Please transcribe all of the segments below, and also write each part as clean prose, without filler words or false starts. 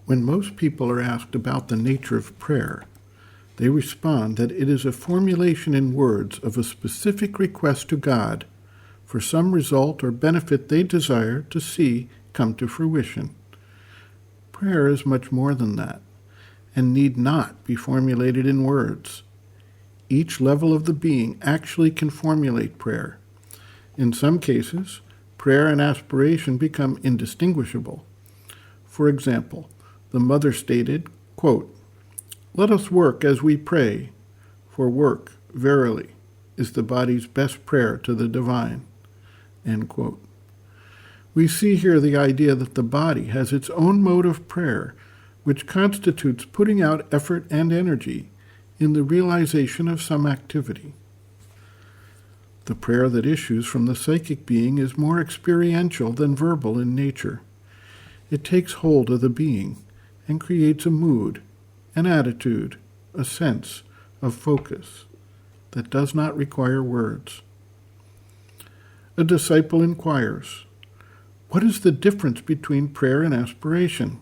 When most people are asked about the nature of prayer, they respond that it is a formulation in words of a specific request to God for some result or benefit they desire to see come to fruition. Prayer is much more than that, and need not be formulated in words. Each level of the being actually can formulate prayer. In some cases, prayer and aspiration become indistinguishable. For example, the mother stated, quote, "Let us work as we pray, for work, verily, is the body's best prayer to the divine." End quote. We see here the idea that the body has its own mode of prayer, which constitutes putting out effort and energy in the realization of some activity. The prayer that issues from the psychic being is more experiential than verbal in nature. It takes hold of the being and creates a mood, an attitude, a sense of focus that does not require words. A disciple inquires, "What is the difference between prayer and aspiration?"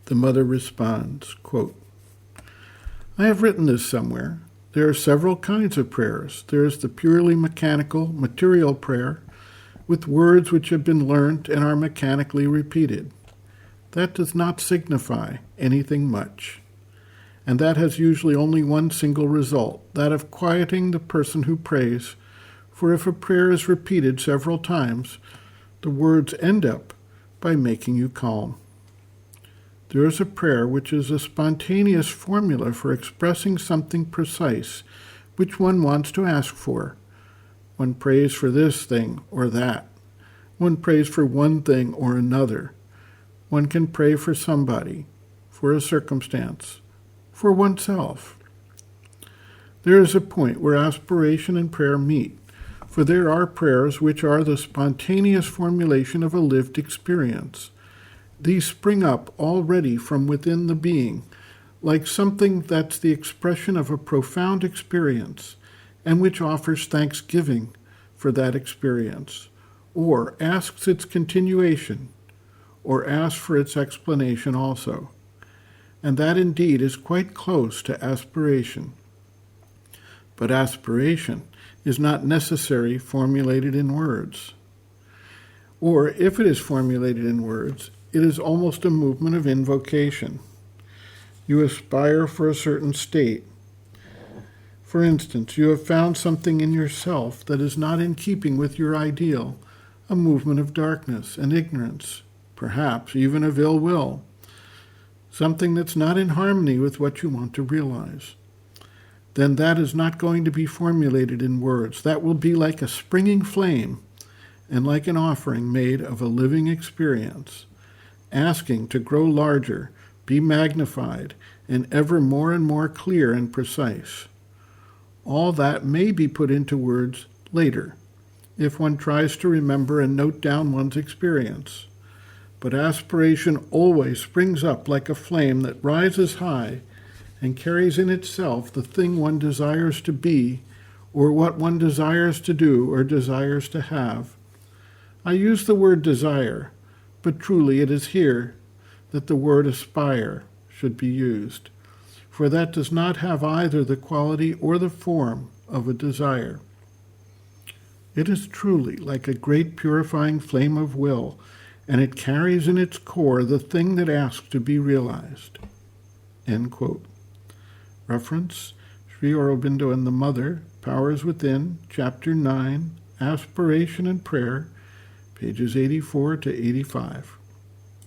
The mother responds, quote, "I have written this somewhere. There are several kinds of prayers. There is the purely mechanical, material prayer, with words which have been learnt and are mechanically repeated. That does not signify anything much, and that has usually only one single result, that of quieting the person who prays, for if a prayer is repeated several times, the words end up by making you calm. There is a prayer which is a spontaneous formula for expressing something precise which one wants to ask for. One prays for this thing or that. One prays for one thing or another. One can pray for somebody, for a circumstance, for oneself. There is a point where aspiration and prayer meet, for there are prayers which are the spontaneous formulation of a lived experience. These spring up already from within the being, like something that's the expression of a profound experience, and which offers thanksgiving for that experience, or asks its continuation, or asks for its explanation also. And that indeed is quite close to aspiration. But aspiration is not necessarily formulated in words. Or if it is formulated in words, it is almost a movement of invocation. You aspire for a certain state. For instance, you have found something in yourself that is not in keeping with your ideal, a movement of darkness and ignorance, perhaps even of ill will, something that's not in harmony with what you want to realize. Then that is not going to be formulated in words. That will be like a springing flame and like an offering made of a living experience, asking to grow larger, be magnified, and ever more and more clear and precise. All that may be put into words later, if one tries to remember and note down one's experience. But aspiration always springs up like a flame that rises high and carries in itself the thing one desires to be, or what one desires to do or desires to have. I use the word desire, but truly it is here that the word aspire should be used, for that does not have either the quality or the form of a desire. It is truly like a great purifying flame of will, and it carries in its core the thing that asks to be realized." End quote. Reference, Sri Aurobindo and the Mother, Powers Within, Chapter 9, Aspiration and Prayer, pages 84 to 85.